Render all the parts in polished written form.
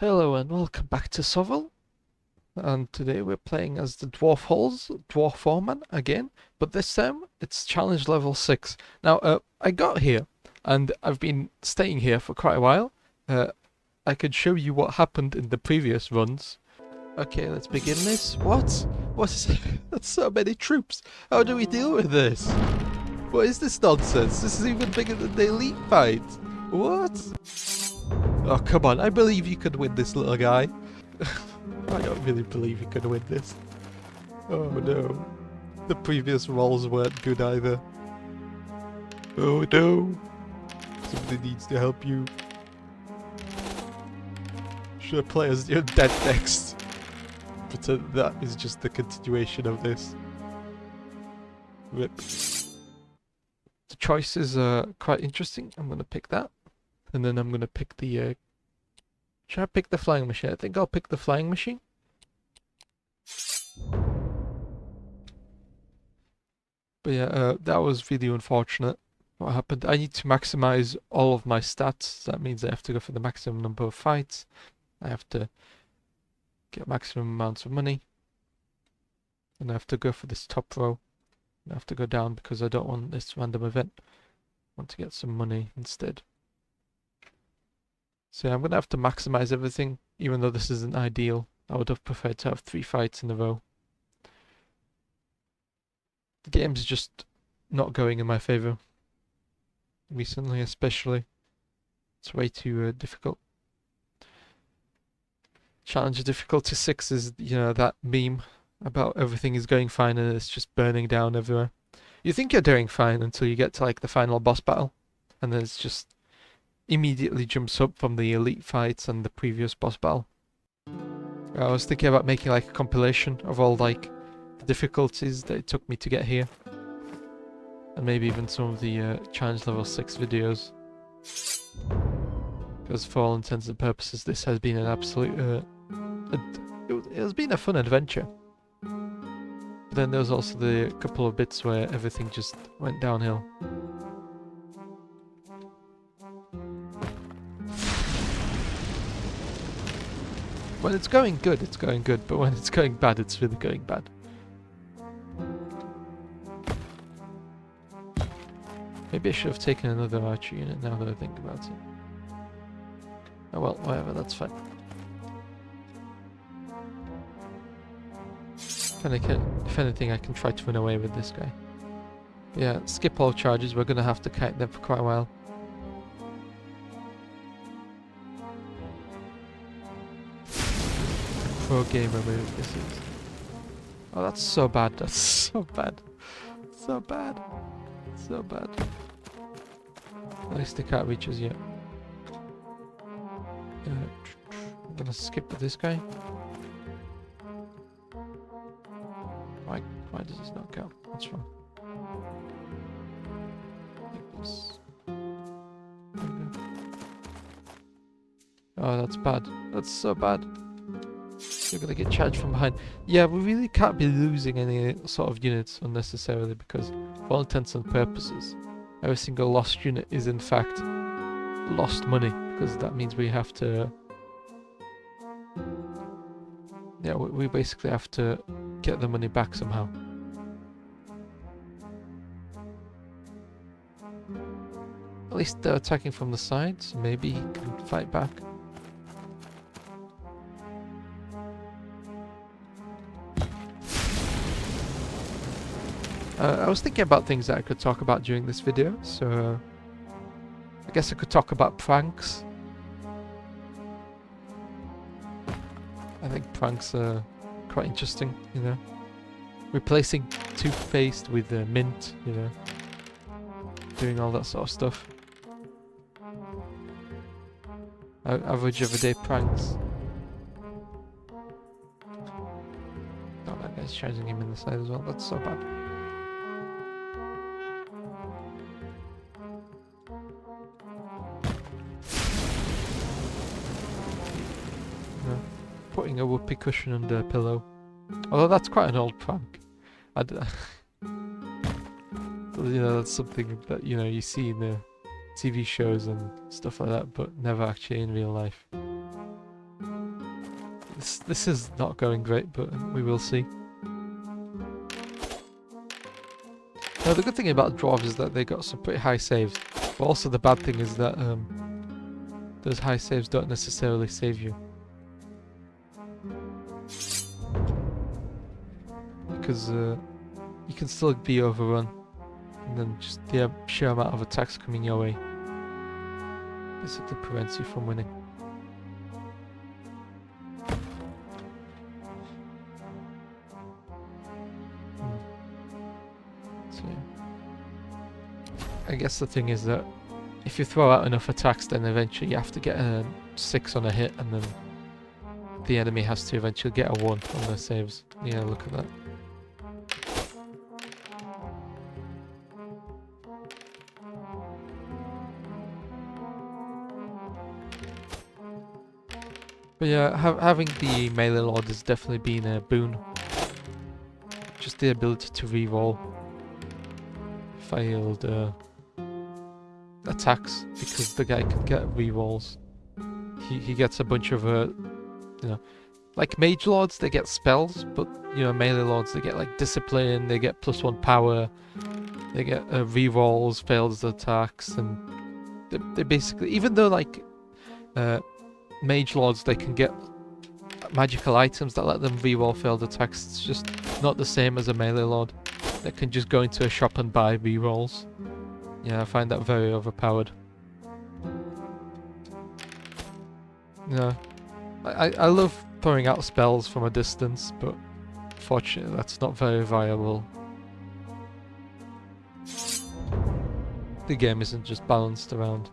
Hello and welcome back to Sovl, and today we're playing as the Dwarf Foreman again, but this time it's challenge level 6. Now, I got here, and I've been staying here for quite a while. I could show you what happened in the previous runs. Okay, let's begin this. What? What is that's so many troops. How do we deal with this? What is this nonsense? This is even bigger than the elite fight. What? Oh, come on. I believe you could win this, little guy. I don't really believe you could win this. Oh, no. The previous rolls weren't good either. Oh, no. Somebody needs to help you. Should I play as your dead next? Pretend that is just the continuation of this. Rip. The choices are quite interesting. I'm going to pick that. And then I'm going to pick the... should I pick the flying machine? I think I'll pick the flying machine. But yeah, that was really unfortunate. What happened? I need to maximize all of my stats. That means I have to go for the maximum number of fights. I have to get maximum amounts of money. And I have to go for this top row. I have to go down because I don't want this random event. I want to get some money instead. So yeah, I'm going to have to maximize everything, even though this isn't ideal. I would have preferred to have 3 fights in a row. The game's just not going in my favor. Recently, especially. It's way too difficult. Challenge difficulty 6 is, you know, that meme about everything is going fine and it's just burning down everywhere. You think you're doing fine until you get to like the final boss battle. And then it's just immediately jumps up from the elite fights and the previous boss battle. I was thinking about making like a compilation of all like the difficulties that it took me to get here. And maybe even some of the challenge level 6 videos. Because for all intents and purposes this has been an absolute... it has been a fun adventure. But then there was also the couple of bits where everything just went downhill. When it's going good, but when it's going bad, it's really going bad. Maybe I should have taken another archer unit now that I think about it. Oh well, whatever, that's fine. If anything, I can try to run away with this guy. Yeah, skip all charges, we're gonna have to kite them for quite a while. Pro gamer move this is. Oh, that's so bad. That's so bad. So bad. So bad. At least they can't reach us yet. I'm gonna skip this guy. Why does this not count? What's wrong? Oh, that's bad. That's so bad. You're gonna get charged from behind. Yeah, we really can't be losing any sort of units unnecessarily because, for all intents and purposes, every single lost unit is in fact lost money because that means we have to... yeah, we basically have to get the money back somehow. At least they're attacking from the side, so maybe he can fight back. I was thinking about things that I could talk about during this video, so I guess I could talk about pranks. I think pranks are quite interesting, you know. Replacing toothpaste with mint, you know. Doing all that sort of stuff. Average everyday pranks. Oh, that guy's charging him in the side as well. That's so bad. Putting a whoopee cushion under a pillow. Although that's quite an old prank. You know, that's something that, you know, you see in the TV shows and stuff like that, but never actually in real life. This is not going great, but we will see. Now the good thing about dwarves is that they got some pretty high saves, but also the bad thing is that those high saves don't necessarily save you, because you can still be overrun, and then just the sheer amount of attacks coming your way basically prevents you from winning. So I guess the thing is that if you throw out enough attacks, then eventually you have to get a 6 on a hit, and then the enemy has to eventually get a 1 on their saves. Yeah, look at that. But yeah, having the melee lord has definitely been a boon. Just the ability to reroll failed attacks, because the guy can get rerolls. He gets a bunch of you know, like mage lords, they get spells, but you know, melee lords, they get like discipline, they get +1 power, they get rerolls, failed attacks, and they basically, even though like mage lords, they can get magical items that let them reroll failed attacks, it's just not the same as a melee lord that can just go into a shop and buy rerolls. Yeah, I find that very overpowered. Yeah, I love throwing out spells from a distance, but unfortunately that's not very viable. The game isn't just balanced around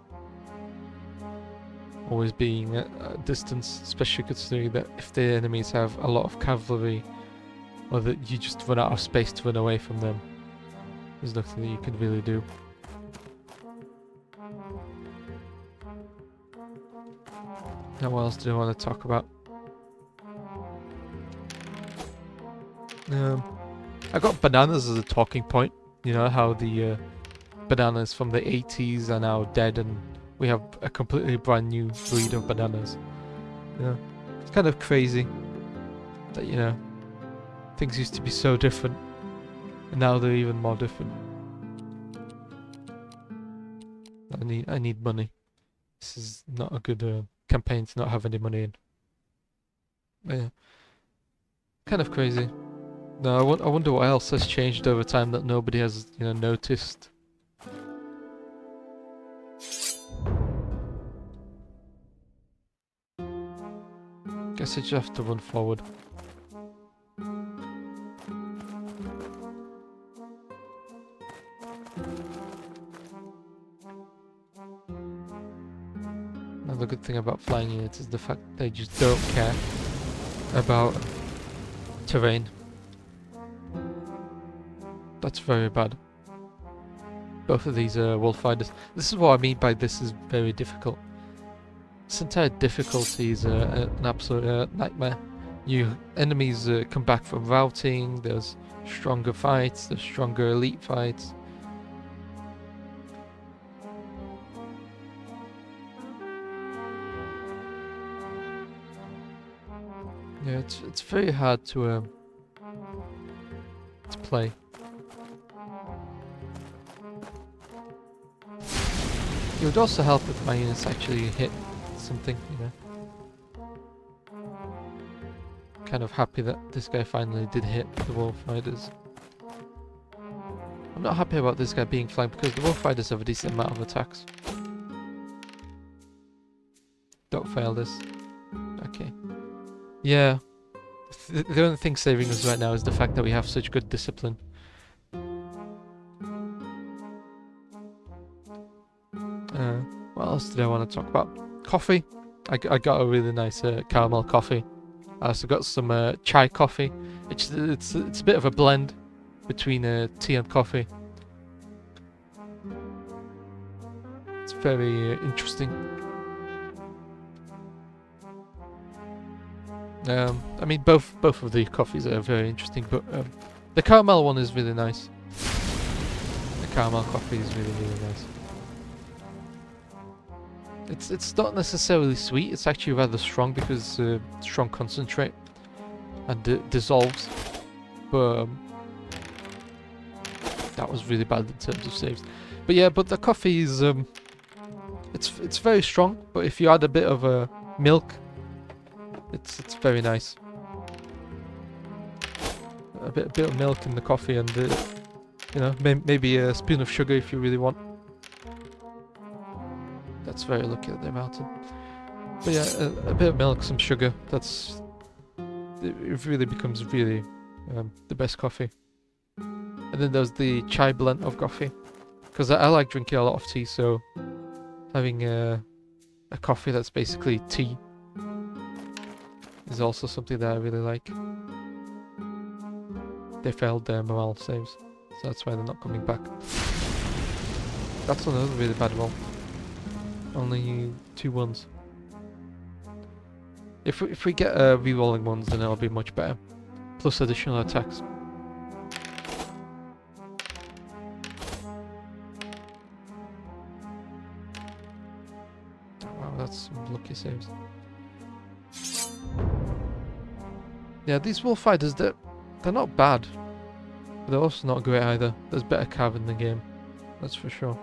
always being at a distance, especially considering that if the enemies have a lot of cavalry, or that you just run out of space to run away from them, there's nothing that you can really do. Now what else do I want to talk about? I got bananas as a talking point. You know how the bananas from the 80s are now dead, and we have a completely brand new breed of bananas. Yeah, it's kind of crazy that, you know, things used to be so different, and now they're even more different. I need money. This is not a good campaign to not have any money in. But yeah, kind of crazy. No, I wonder what else has changed over time that nobody has, you know, noticed. Guess I just have to run forward. Another good thing about flying units is the fact that they just don't care about terrain. That's very bad. Both of these are wolf fighters. This is what I mean by this is very difficult. This entire difficulty is an absolute nightmare. Enemies come back from routing, there's stronger fights, there's stronger elite fights. Yeah, it's very hard to play. It would also help if my units actually hit something, you know. Kind of happy that this guy finally did hit the wolf riders. I'm not happy about this guy being flanked because the wolf riders have a decent amount of attacks. Don't fail this. Okay. Yeah. The only thing saving us right now is the fact that we have such good discipline. What else did I want to talk about? Coffee. I got a really nice caramel coffee. I also got some chai coffee. It's a bit of a blend between tea and coffee. It's very interesting. I mean, both of the coffees are very interesting, but the caramel one is really nice. The caramel coffee is really, really nice. It's not necessarily sweet. It's actually rather strong because strong concentrate and dissolves. But that was really bad in terms of saves. But yeah, but the coffee is it's very strong. But if you add a bit of milk, it's very nice. A bit of milk in the coffee, and you know, maybe a spoon of sugar if you really want. That's very lucky that they melted. But yeah, a bit of milk, some sugar. It really becomes really the best coffee. And then there's the chai blend of coffee, because I like drinking a lot of tea, so having a coffee that's basically tea is also something that I really like. They failed their morale saves, so that's why they're not coming back. That's another really bad roll. Only 2 ones. If we get re-rolling ones, then it'll be much better. Plus additional attacks. Oh, wow, that's some lucky saves. Yeah, these wolf fighters, they're not bad. But they're also not great either. There's better cav in the game. That's for sure.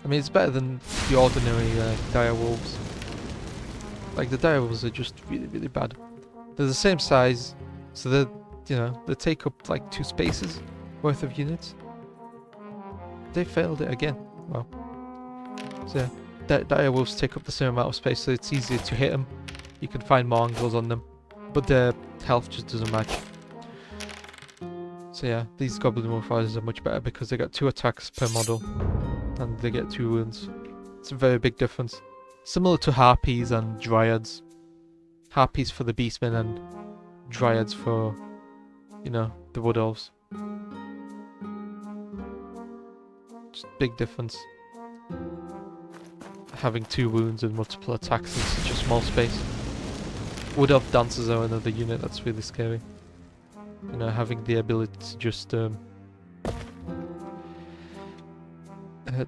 I mean, it's better than the ordinary dire wolves. Like, the dire wolves are just really, really bad. They're the same size, so they take up like 2 spaces worth of units. They failed it again. Wow. So yeah, dire wolves take up the same amount of space, so it's easier to hit them. You can find more angles on them, but their health just doesn't match. So yeah, these goblin wolf fighters are much better because they got 2 attacks per model. And they get 2 wounds. It's a very big difference. Similar to harpies and dryads. Harpies for the beastmen and dryads for, you know, the wood elves. Just big difference. Having 2 wounds and multiple attacks in such a small space. Wood elf dancers are another unit that's really scary. You know, having the ability to just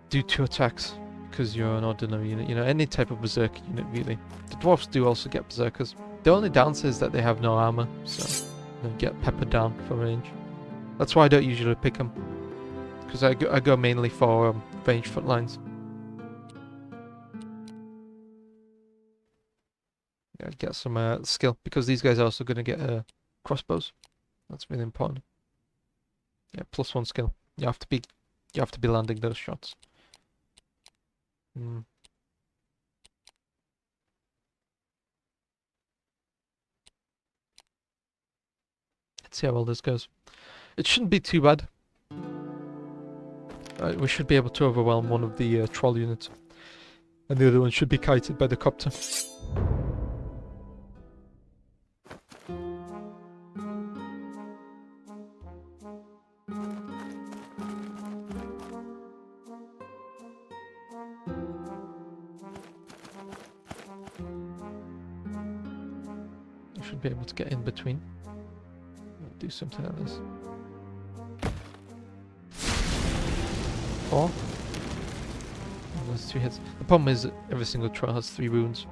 do 2 attacks because you're an ordinary unit. You know, any type of berserker unit really. The dwarfs do also get berserkers. The only downside is that they have no armor, so they get peppered down for range. That's why I don't usually pick them, because I go mainly for range front lines. Yeah, get some skill, because these guys are also going to get crossbows. That's really important. Yeah, +1 skill. You have to be landing those shots. Let's see how well this goes. It shouldn't be too bad. We should be able to overwhelm one of the troll units. And the other one should be kited by the copter. Be able to get in between. Do something like this. 4. Oh, there's 2 hits. The problem is that every single troll has 3 wounds.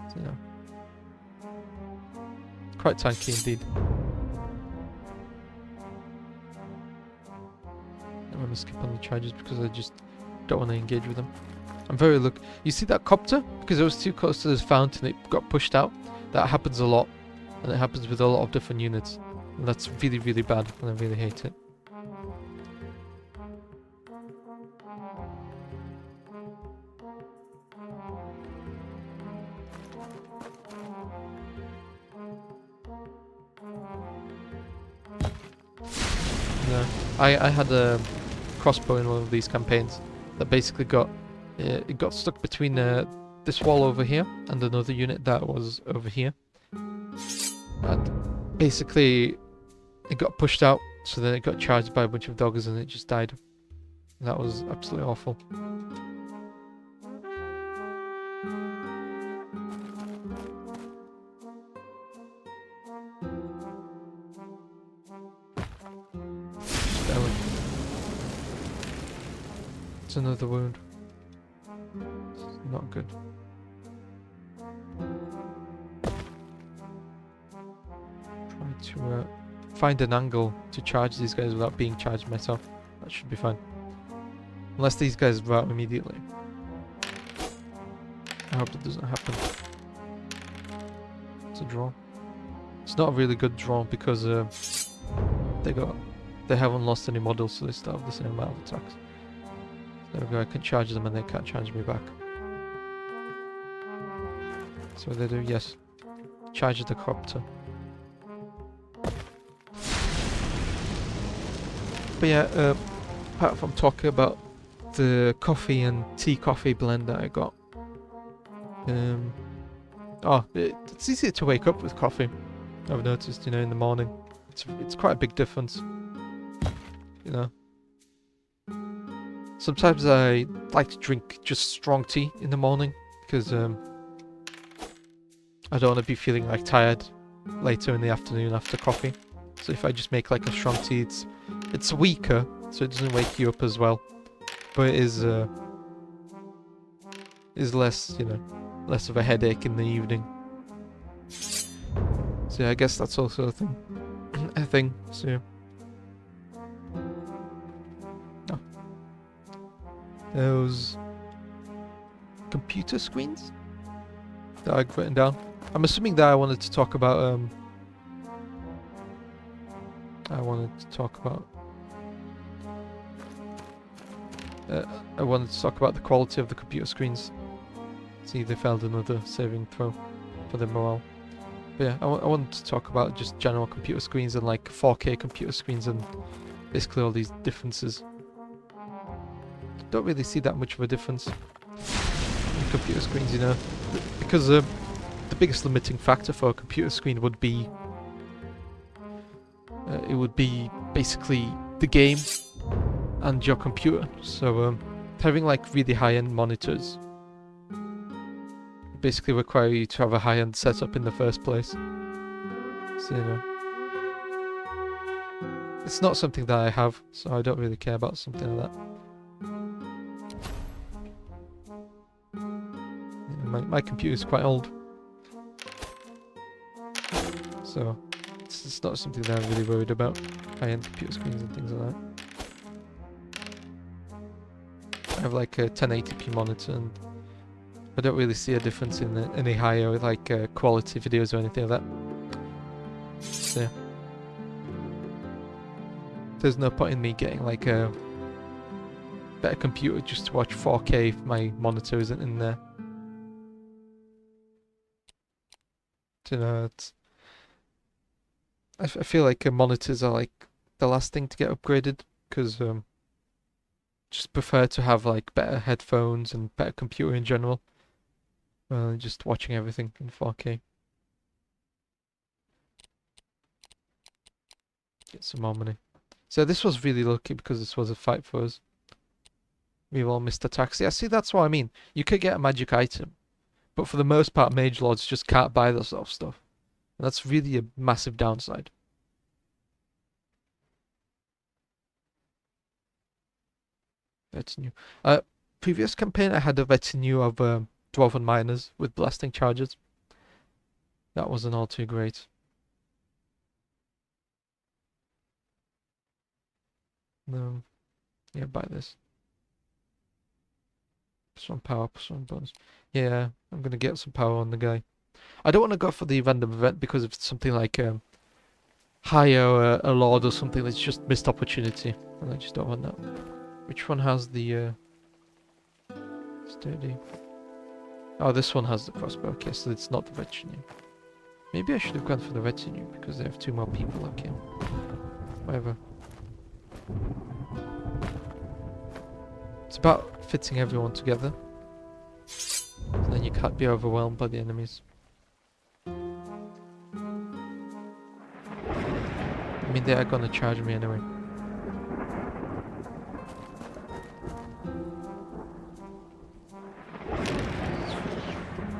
So, yeah. Quite tanky indeed. I'm gonna skip on the charges because I just don't want to engage with them. I'm very lucky. You see that copter? Because it was too close to this fountain, it got pushed out. That happens a lot, and it happens with a lot of different units, and that's really, really bad, and I really hate it. No, I had a crossbow in one of these campaigns that basically got stuck between this wall over here and another unit that was over here, and basically it got pushed out, so then it got charged by a bunch of doggers and it just died. That was absolutely awful. another wound. Not good. Try to find an angle to charge these guys without being charged myself. That should be fine. Unless these guys rout immediately. I hope that doesn't happen. It's a draw. It's not a really good draw because they haven't lost any models, so they still have the same amount of attacks. There we go, I can charge them and they can't charge me back. So they do, yes. Charge the copter. But yeah, apart from talking about the coffee and tea coffee blend that I got. It's easier to wake up with coffee. I've noticed, you know, in the morning. It's quite a big difference. You know. Sometimes I like to drink just strong tea in the morning because I don't want to be feeling like tired later in the afternoon after coffee. So if I just make like a strong tea, it's weaker, so it doesn't wake you up as well, but it is less, you know, less of a headache in the evening. So yeah, I guess that's also a thing. So yeah. Oh. Those computer screens that I've written down. I'm assuming that I wanted to talk about I wanted to talk about the quality of the computer screens. See, they failed another saving throw for the morale. But yeah, I wanted to talk about just general computer screens and like 4K computer screens and basically all these differences. Don't really see that much of a difference in computer screens, you know, because the biggest limiting factor for a computer screen would be it would be basically the game and your computer. So having like really high-end monitors basically require you to have a high-end setup in the first place. So, you know, it's not something that I have, so I don't really care about something like that. Yeah, my computer's quite old, so it's not something that I'm really worried about. High-end computer screens and things like that. I have like a 1080p monitor, and I don't really see a difference in any higher like quality videos or anything like that. So yeah. There's no point in me getting like a better computer just to watch 4K if my monitor isn't in there. You know, I feel like monitors are like the last thing to get upgraded because just prefer to have like better headphones and better computer in general. Just watching everything in 4K. Get some more money. So this was really lucky because this was a fight for us. We've all missed attacks. Yeah, see, that's what I mean. You could get a magic item, but for the most part, mage lords just can't buy that sort of stuff. And that's really a massive downside. Retinue. Previous campaign, I had a retinue of dwarven miners with blasting charges. That wasn't all too great. No. Yeah, buy this. Some power, some bonus. Yeah, I'm gonna get some power on the guy. I don't want to go for the random event because if it's something like hire a lord or something, that's just missed opportunity, and I just don't want that. Which one has the sturdy? Oh, this one has the crossbow. Okay, so it's not the retinue. Maybe I should have gone for the retinue because they have 2 more people. Okay, whatever. It's about fitting everyone together, and then you can't be overwhelmed by the enemies. I mean, they are gonna charge me anyway.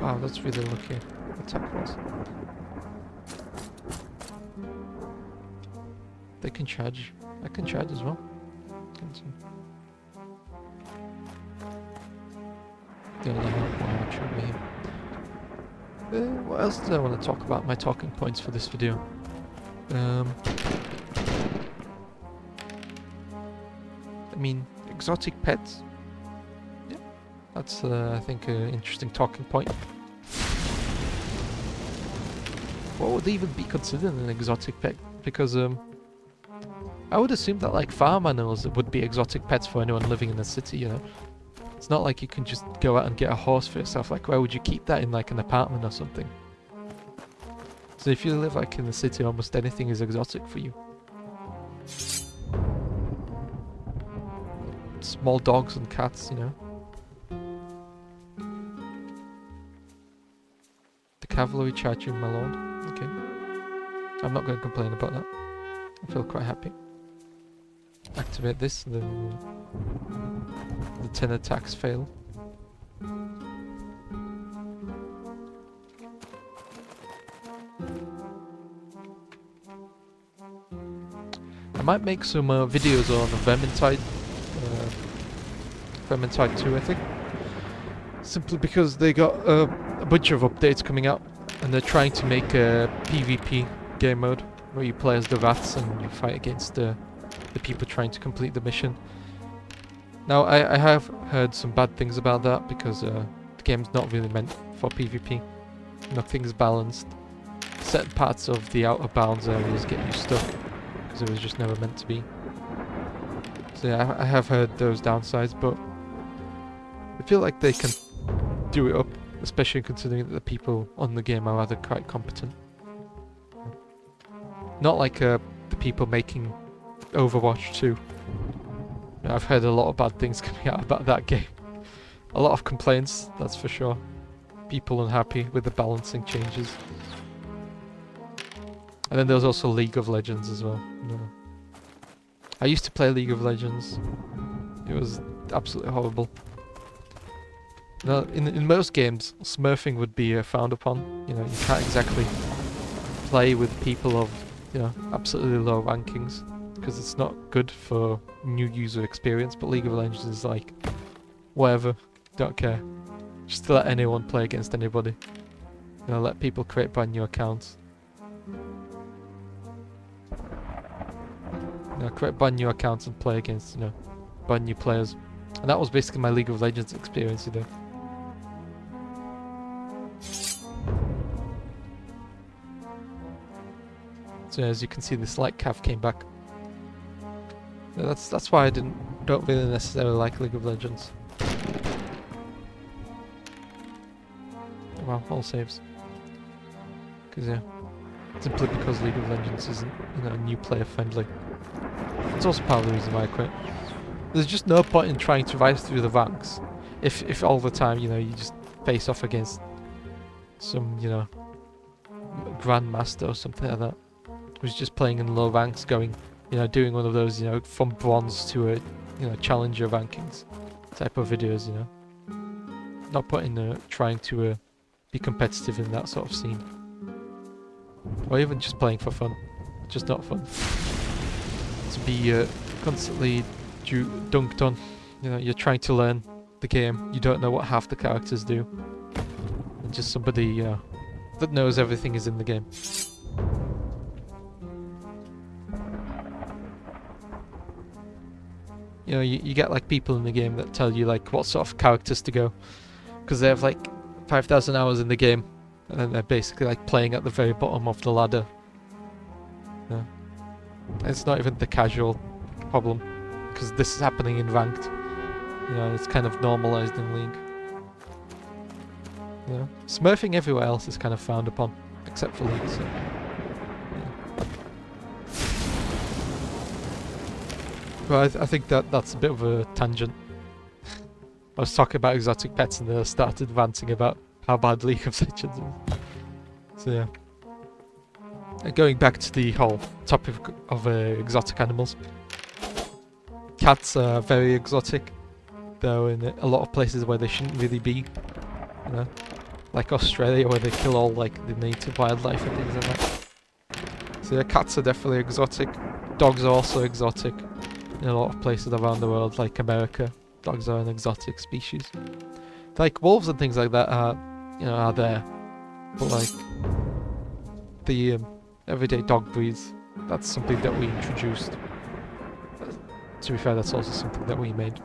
Wow, that's really lucky attack was. They can charge. I can charge as well. gonna watch over here. What else did I want to talk about? My talking points for this video. I mean, exotic pets. Yeah, that's I think an interesting talking point. What would even be considered an exotic pet? Because I would assume that like farm animals would be exotic pets for anyone living in the city, you know. It's not like you can just go out and get a horse for yourself. Like, where would you keep that in, like an apartment or something? So if you live like in the city, almost anything is exotic for you. Small dogs and cats, you know. The cavalry charging my lord. Okay. I'm not going to complain about that. I feel quite happy. Activate this, and then the 10 attacks fail. I might make some videos on Vermintide. Vermintide 2, I think. Simply because they got a bunch of updates coming out, and they're trying to make a PvP game mode where you play as the rats and you fight against the people trying to complete the mission. Now, I have heard some bad things about that because the game's not really meant for PvP. Nothing's balanced. Certain parts of the outer bounds areas get you stuck because it was just never meant to be. So yeah, I have heard those downsides, but I feel like they can do it up, especially considering that the people on the game are rather quite competent. Not like the people making Overwatch 2. I've heard a lot of bad things coming out about that game. A lot of complaints, that's for sure. People unhappy with the balancing changes. And then there's also League of Legends as well. No. I used to play League of Legends. It was absolutely horrible. Now, in most games, smurfing would be frowned upon. You know, you can't exactly play with people of, you know, absolutely low rankings, because it's not good for new user experience. But League of Legends is like, whatever, don't care. Just to let anyone play against anybody. You know, let people create brand new accounts. You know, create brand new accounts and play against, you know, brand new players. And that was basically my League of Legends experience, you know. So as you can see, the slight calf came back. Yeah, that's why I don't really necessarily like League of Legends. Wow, all saves. Because yeah, simply because League of Legends isn't, you know, new player friendly. It's also part of the reason why I quit. There's just no point in trying to rise through the ranks if all the time, you know, you just face off against some, you know, grandmaster or something like that, who's just playing in low ranks, going, you know, doing one of those, you know, from bronze to a, you know, challenger rankings type of videos, you know. Not putting trying to be competitive in that sort of scene, or even just playing for fun. Just not fun. To be constantly dunked on. You know, you're trying to learn the game. You don't know what half the characters do, and just somebody, you know, that knows everything is in the game. You know, you get like people in the game that tell you like what sort of characters to go, because they have like 5,000 hours in the game, and then they're basically like playing at the very bottom of the ladder. Yeah. It's not even the casual problem, because this is happening in ranked. You know, it's kind of normalized in League. You know, smurfing everywhere else is kind of frowned upon, except for League. So, yeah. But I think that's a bit of a tangent. I was talking about exotic pets and then I started ranting about how bad League of Legends is. So yeah. And going back to the whole topic of exotic animals. Cats are very exotic, though, in a lot of places where they shouldn't really be. You know, like Australia, where they kill all like the native wildlife and things like that. So yeah, cats are definitely exotic. Dogs are also exotic in a lot of places around the world, like America. Dogs are an exotic species. like wolves and things like that are, are there, but like the everyday dog breeds, that's something that we introduced. To be fair, that's also something that we made.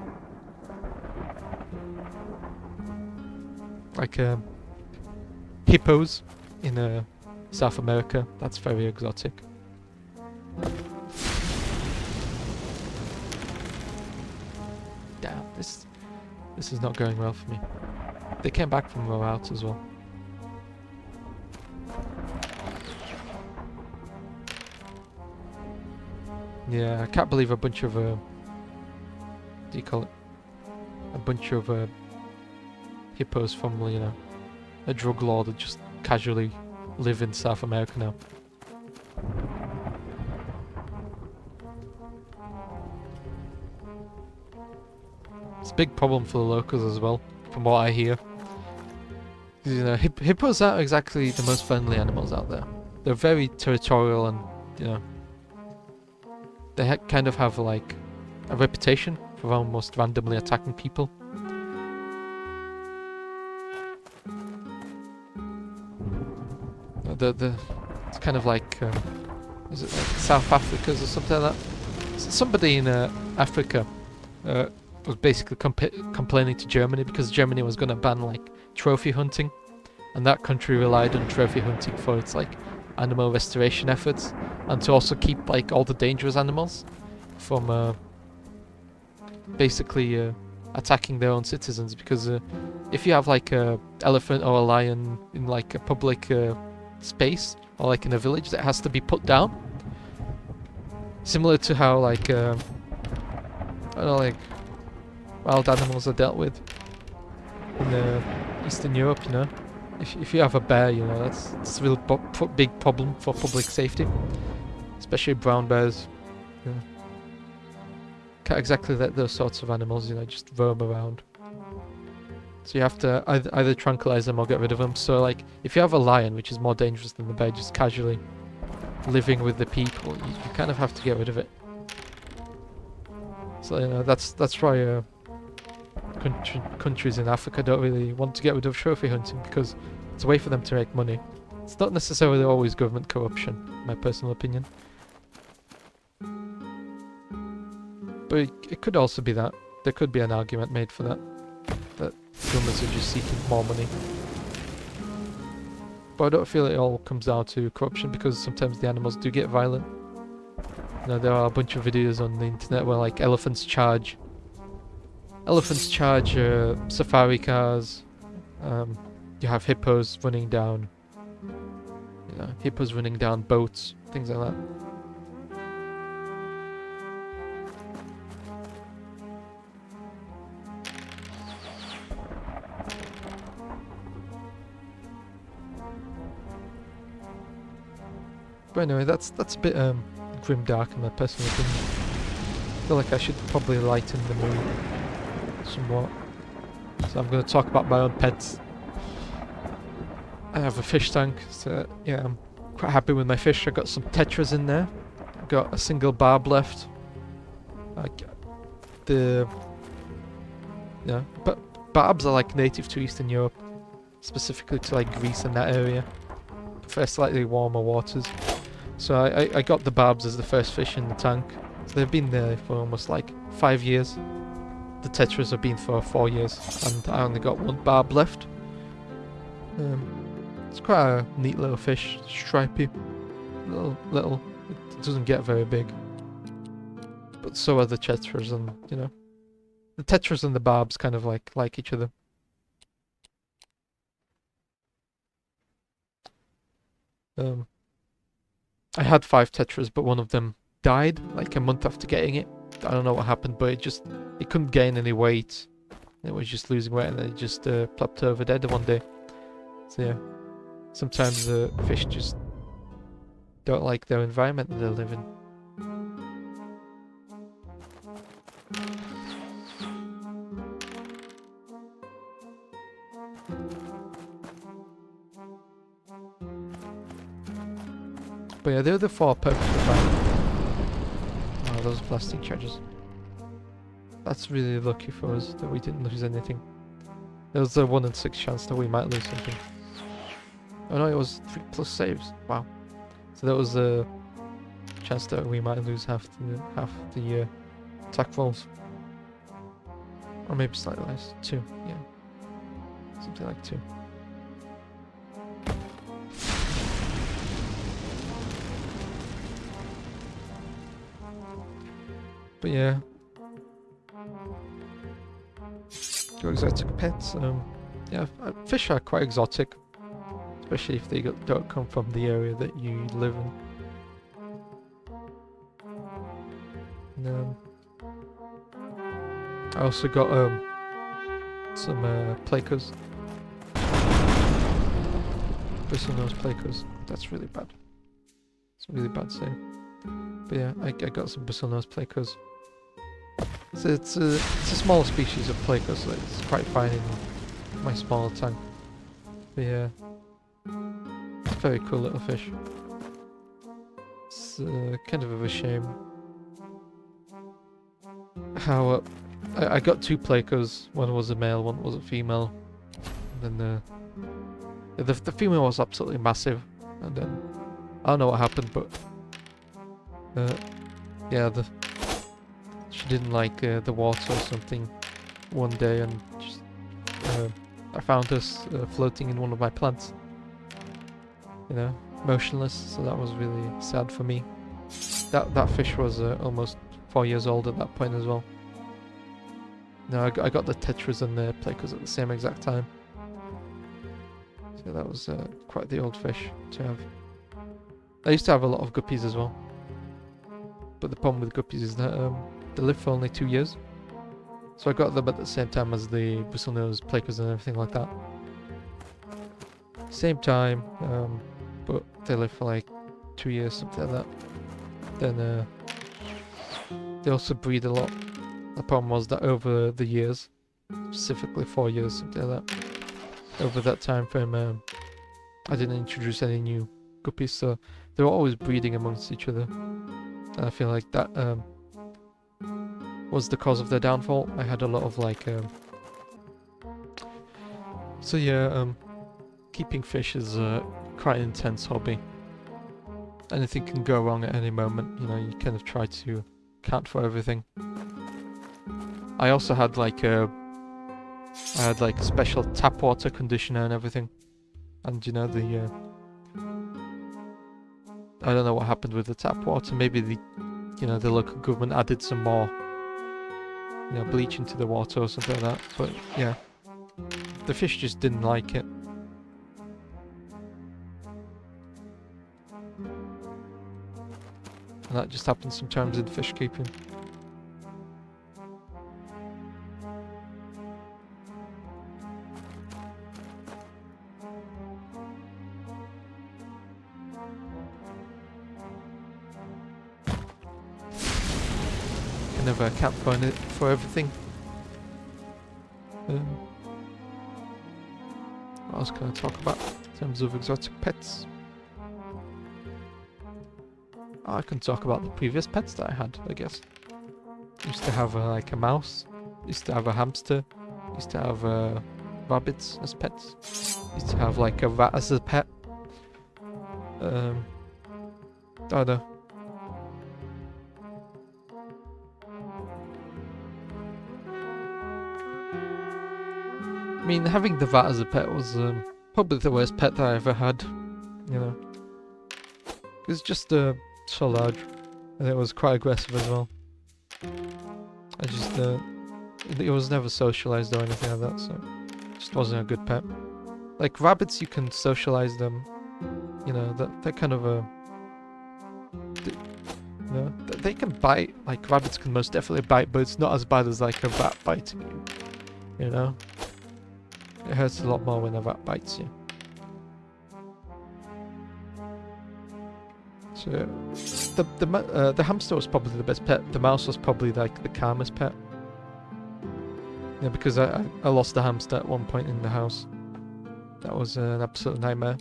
Like hippos in South America, that's very exotic. Damn, this is not going well for me. They came back from the route as well. Yeah, I can't believe a bunch of what do you call it? A bunch of hippos from a drug lord that just casually live in South America now. It's a big problem for the locals as well, from what I hear. Hippos aren't exactly the most friendly animals out there. They're very territorial and, they kind of have like a reputation for almost randomly attacking people. It's kind of like, is it like South Africa's or something like that? Somebody in Africa was basically complaining to Germany because Germany was going to ban like trophy hunting, and that country relied on trophy hunting for its like animal restoration efforts, and to also keep like all the dangerous animals from basically attacking their own citizens. Because if you have like a elephant or a lion in like a public space or like in a village, that has to be put down. Similar to how like I don't know, like wild animals are dealt with in Eastern Europe, If you have a bear, that's a real big problem for public safety, especially brown bears. Can't exactly let those sorts of animals, just roam around. So you have to either tranquilize them or get rid of them. So like, if you have a lion, which is more dangerous than the bear, just casually living with the people, you kind of have to get rid of it. So that's why countries in Africa don't really want to get rid of trophy hunting, because it's a way for them to make money. It's not necessarily always government corruption, in my personal opinion. But it could also be that. There could be an argument made for that. That governments are just seeking more money. But I don't feel it all comes down to corruption, because sometimes the animals do get violent. There are a bunch of videos on the internet where like elephants charge safari cars. You have hippos running down boats, things like that. But anyway, that's a bit grim-dark in my personal opinion. I feel like I should probably lighten the mood somewhat. So I'm going to talk about my own pets. I have a fish tank, so yeah, I'm quite happy with my fish. I got some tetras in there. I got a single barb left. But barbs are like native to Eastern Europe, specifically to like Greece and that area. Prefer slightly warmer waters. So I got the barbs as the first fish in the tank. So they've been there for almost like 5 years. The tetras have been for 4 years, and I only got one barb left. It's quite a neat little fish, stripy, little. It doesn't get very big. But so are the tetras, and the tetras and the barbs kind of like each other. I had 5 tetras, but one of them died like a month after getting it. I don't know what happened, but it couldn't gain any weight. It was just losing weight, and then it just plopped over dead one day. So yeah, sometimes the fish just don't like their environment that they live in. But yeah, they're the 4 perfectly fine. Oh, those plastic charges. That's really lucky for us that we didn't lose anything. There's a 1 in 6 chance that we might lose something. Oh no, it was 3+ saves. Wow. So there was a chance that we might lose half the attack rolls. Or maybe slightly less. 2, yeah. Something like 2. But yeah. Your exotic pets. Yeah, fish are quite exotic. Especially if they don't come from the area that you live in. And, I also got some placos. Bristlenose placos. That's really bad. It's a really bad save. But yeah, I got some bristlenose placos. So it's a small species of placo, so it's quite fine in my smaller tank. But yeah, it's a very cool little fish. It's kind of a shame how I got 2 placos. One was a male, one was a female. And then the female was absolutely massive, and then I don't know what happened, but yeah, she didn't like the water or something one day, and just I found her floating in one of my plants, you know, motionless. So that was really sad for me. That fish was almost 4 years old at that point as well. No, I got the tetras and the placos at the same exact time. So that was quite the old fish to have. I used to have a lot of guppies as well. But the problem with guppies is that they live for only 2 years. So I got them at the same time as the bristlenose placos and everything like that. Same time, but they live for like 2 years, something like that. Then they also breed a lot. The problem was that over the years, specifically 4 years, something like that, over that time frame, I didn't introduce any new guppies, so they were always breeding amongst each other. And I feel like that was the cause of their downfall. I had a lot of like... So yeah, keeping fish is quite an intense hobby. Anything can go wrong at any moment, you know, you kind of try to account for everything. I also had like a special tap water conditioner and everything. And you know, I don't know what happened with the tap water. Maybe the local government added some more, bleach into the water or something like that. But yeah, the fish just didn't like it. And that just happens sometimes in fish keeping. Can never account for everything. What else can I talk about in terms of exotic pets? I can talk about the previous pets that I had, I guess. Used to have like a mouse. Used to have a hamster. Used to have rabbits as pets. Used to have like a rat as a pet. I don't know. I mean, having the rat as a pet was probably the worst pet that I ever had. You know, it's just so large, and it was quite aggressive as well. I just it was never socialized or anything like that, so it just wasn't a good pet. Like rabbits, you can socialize them. You know, they're kind of they can bite. Like rabbits can most definitely bite, but it's not as bad as like a rat biting you. You know, it hurts a lot more when a rat bites you. So the hamster was probably the best pet. The mouse was probably like the calmest pet. Yeah, because I lost the hamster at one point in the house. That was an absolute nightmare.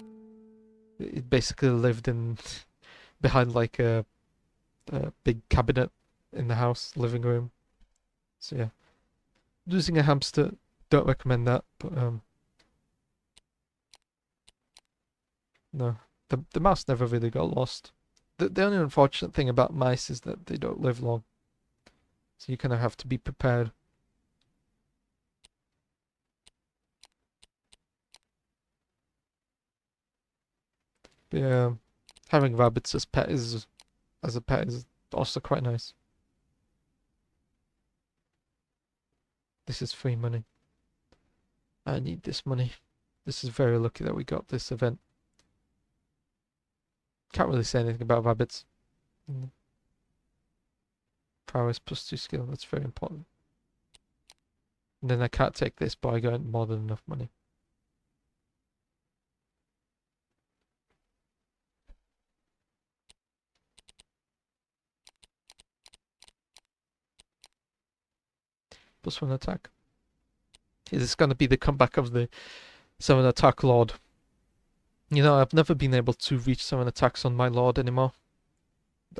It basically lived behind like a big cabinet in the house living room. So yeah, losing a hamster don't recommend that, but no, the mouse never really got lost. The only unfortunate thing about mice is that they don't live long, so you kind of have to be prepared. But yeah, having rabbits as a pet is also quite nice. This is free money. I need this money. This is very lucky that we got this event. Can't really say anything about rabbits. Prowess +2 skill, that's very important. And then I can't take this, but I got more than enough money. +1 attack. Is this going to be the comeback of the 7 attack lord? You know, I've never been able to reach 7 attacks on my lord anymore.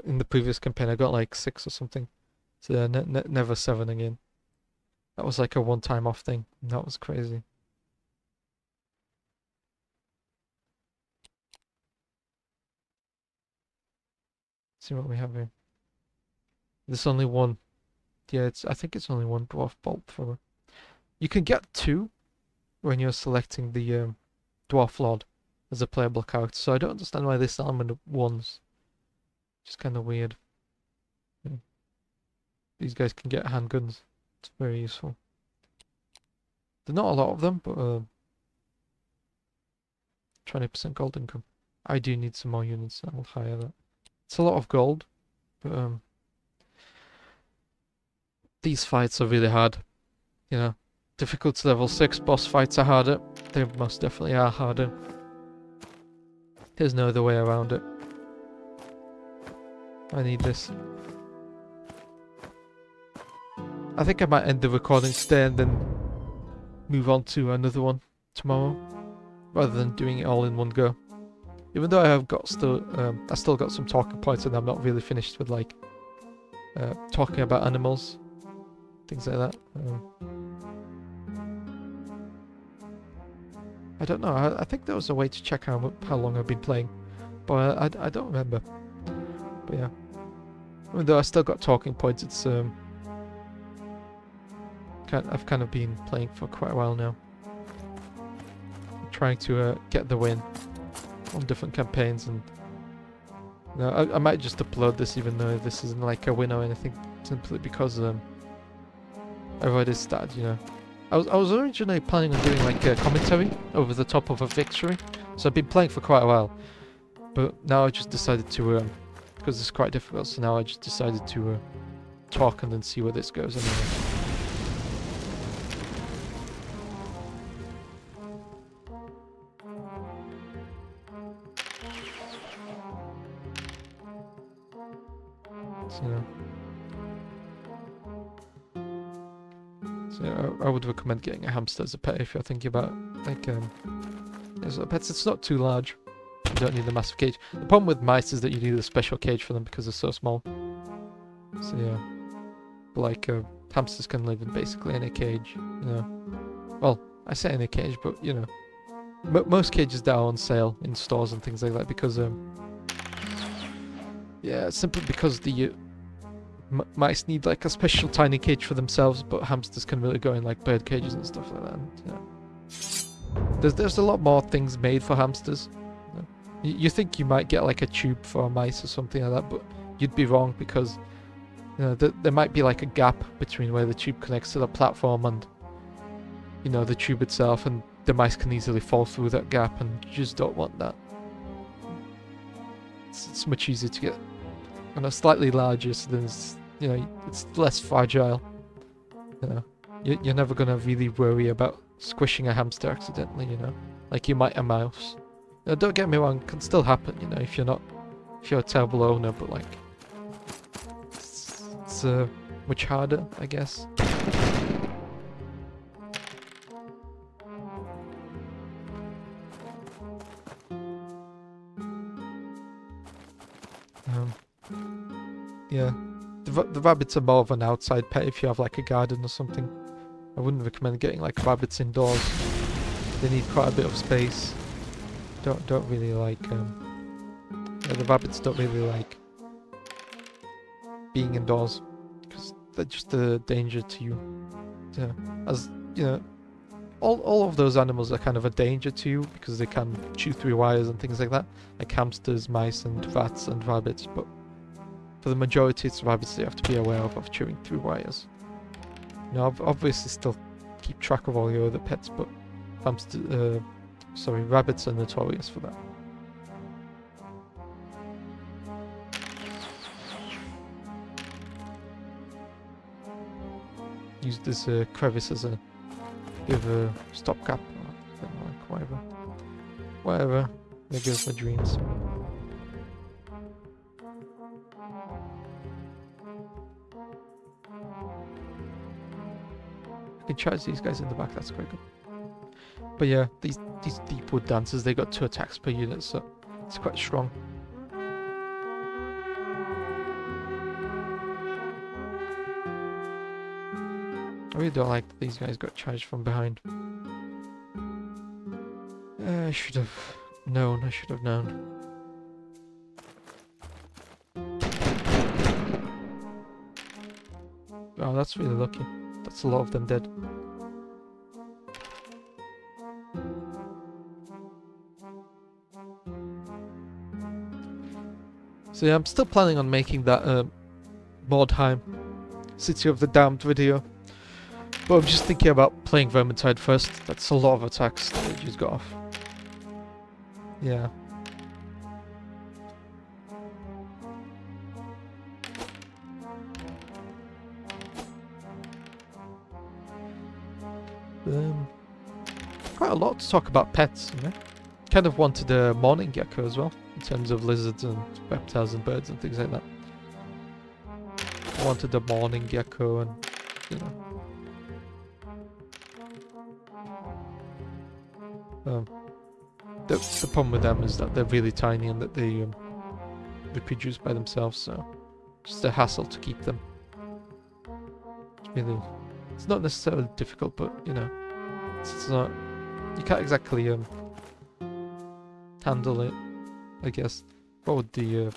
In the previous campaign, I got like 6 or something. So never 7 again. That was like a one-time off thing. That was crazy. Let's see what we have here. There's only one. Yeah, I think it's only one dwarf bolt thrower. You can get 2 when you're selecting the dwarf lord as a playable character. So I don't understand why this element of 1's just kind of weird. Yeah. These guys can get handguns. It's very useful. There's not a lot of them, but 20% gold income. I do need some more units, and I'll hire that. It's a lot of gold, but these fights are really hard. You know, difficulty level 6 boss fights are harder. They most definitely are harder. There's no other way around it. I need this. I think I might end the recording today and then move on to another one tomorrow, rather than doing it all in one go. Even though I have got I still got some talking points, and I'm not really finished with like talking about animals, things like that. I don't know. I think there was a way to check how long I've been playing, but I don't remember. But yeah, even though I still got talking points, it's I've kind of been playing for quite a while now. I'm trying to get the win on different campaigns, and you know, I might just upload this even though this isn't like a win or anything, simply because I've already started, you know. I was originally planning on doing like a commentary over the top of a victory, so I've been playing for quite a while, but now I just decided to, because it's quite difficult, so now I just decided to talk and then see where this goes anyway. So I would recommend getting a hamster as a pet if you're thinking about like as a pet. It's not too large. You don't need a massive cage. The problem with mice is that you need a special cage for them because they're so small. So yeah, like hamsters can live in basically any cage. You know, well, I say any cage, but you know, most cages that are on sale in stores and things like that because yeah, simply because the mice need like a special tiny cage for themselves, but hamsters can really go in like bird cages and stuff like that. And, yeah. There's a lot more things made for hamsters. You think you might get like a tube for a mice or something like that, but you'd be wrong because you know there might be like a gap between where the tube connects to the platform and you know the tube itself, and the mice can easily fall through that gap, and you just don't want that. It's much easier to get slightly larger, so then you know, it's less fragile. You know, you're never gonna really worry about squishing a hamster accidentally. You know, like you might a mouse. Now, don't get me wrong, it can still happen. You know, if you're a terrible owner, but like, it's much harder, I guess. Yeah. The rabbits are more of an outside pet if you have like a garden or something. I wouldn't recommend getting like rabbits indoors. They need quite a bit of space. Don't really like the rabbits don't really like being indoors because they're just a danger to you. Yeah, as you know, all of those animals are kind of a danger to you because they can chew through wires and things like that, like hamsters, mice, and rats and rabbits. But for the majority, it's rabbits they have to be aware of chewing through wires. You know, obviously still keep track of all your other pets, but rabbits are notorious for that. Use this crevice as a bit of a stopgap. Whatever. Whatever. There goes my dreams. I can charge these guys in the back, that's quite good. But yeah, these deep wood dancers, they got 2 attacks per unit, so it's quite strong. I really don't like that these guys got charged from behind. I should have known. Oh, that's really lucky. That's a lot of them dead. So yeah, I'm still planning on making that Mordheim City of the Damned video. But I'm just thinking about playing Vermintide first. That's a lot of attacks that they just got off. Yeah. Quite a lot to talk about pets, you know? Kind of wanted a morning gecko as well, in terms of lizards and reptiles and birds and things like that. I wanted a morning gecko and, you know... the problem with them is that they're really tiny and that they reproduce by themselves, so just a hassle to keep them. It's not necessarily difficult, but you know, it's not. You can't exactly handle it. I guess. What would the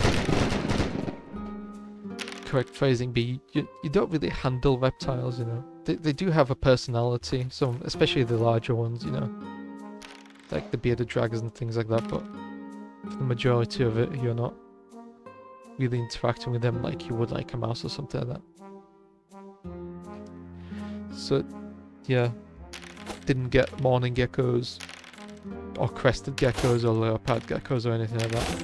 correct phrasing be? You don't really handle reptiles, you know. They do have a personality, some especially the larger ones, you know. Like the bearded dragons and things like that, but for the majority of it, you're not really interacting with them like you would like a mouse or something like that. So, yeah, didn't get morning geckos, or crested geckos, or leopard geckos, or anything like that.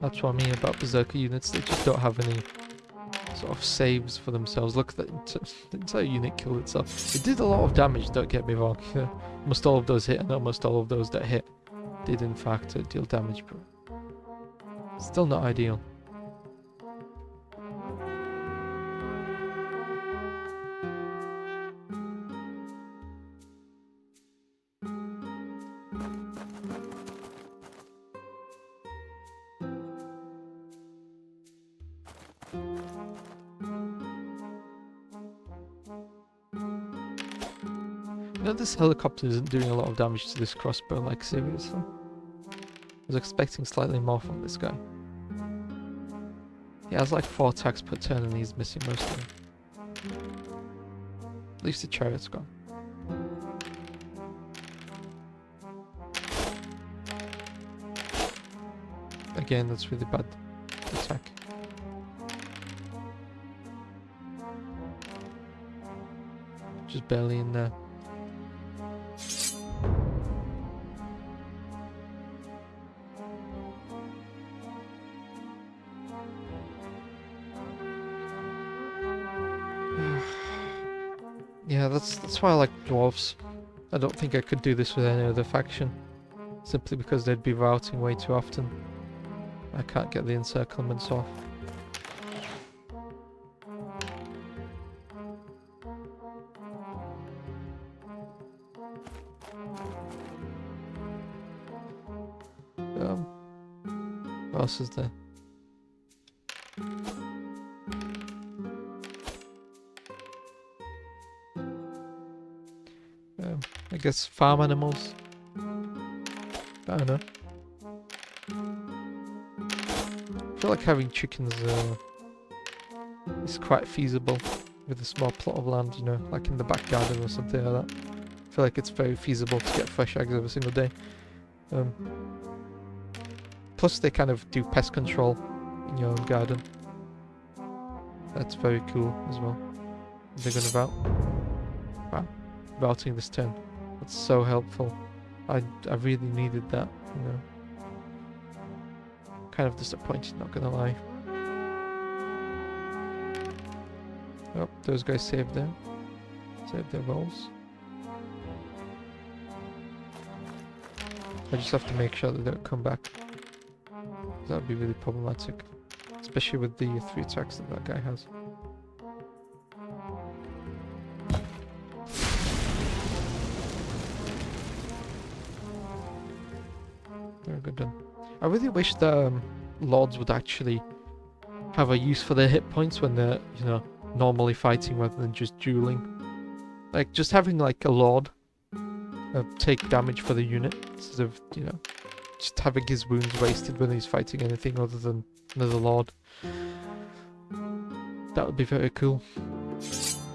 That's what I mean about Berserker units, they just don't have any sort of saves for themselves. Look, the entire unit killed itself. It did a lot of damage, don't get me wrong. Almost all of those hit, and almost all of those that hit did in fact deal damage, but still not ideal. You know, this helicopter isn't doing a lot of damage to this crossbow, like seriously. I was expecting slightly more from this guy. He has like 4 attacks per turn and he's missing most of them. At least the chariot's gone. Again, that's really bad attack. Just barely in there. Yeah, that's why I like dwarves. I don't think I could do this with any other faction, simply because they'd be routing way too often. I can't get the encirclements off. What else is there? I guess farm animals. I don't know. I feel like having chickens is quite feasible with a small plot of land, you know, like in the back garden or something like that. I feel like it's very feasible to get fresh eggs every single day. Plus they kind of do pest control in your own garden. That's very cool as well. They're gonna vout. Wow. Routing this turn. That's so helpful. I really needed that, you know. Kind of disappointed, not gonna lie. Oh, those guys saved them. Saved their rolls. I just have to make sure that they don't come back. That would be really problematic. Especially with the 3 attacks that that guy has. Very good done. I really wish the lords would actually have a use for their hit points when they're, you know, normally fighting rather than just dueling. Like, just having like a lord take damage for the unit instead of, you know, just having his wounds wasted when he's fighting anything other than another lord. That would be very cool.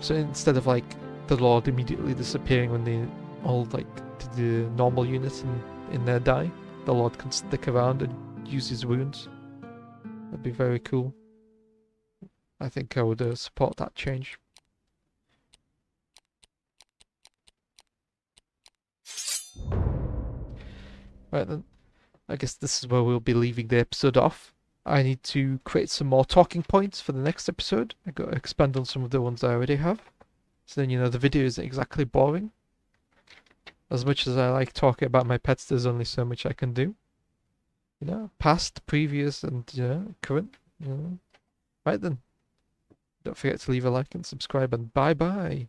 So instead of like the lord immediately disappearing when they all like the normal units in there die, the lord can stick around and use his wounds. That'd be very cool. I think I would support that change. Right then, I guess this is where we'll be leaving the episode off. I need to create some more talking points for the next episode. I got to expand on some of the ones I already have. So then, you know, the video isn't exactly boring. As much as I like talking about my pets, there's only so much I can do. You know, past, previous, and, you know, current. You know. Right then. Don't forget to leave a like and subscribe, and bye-bye.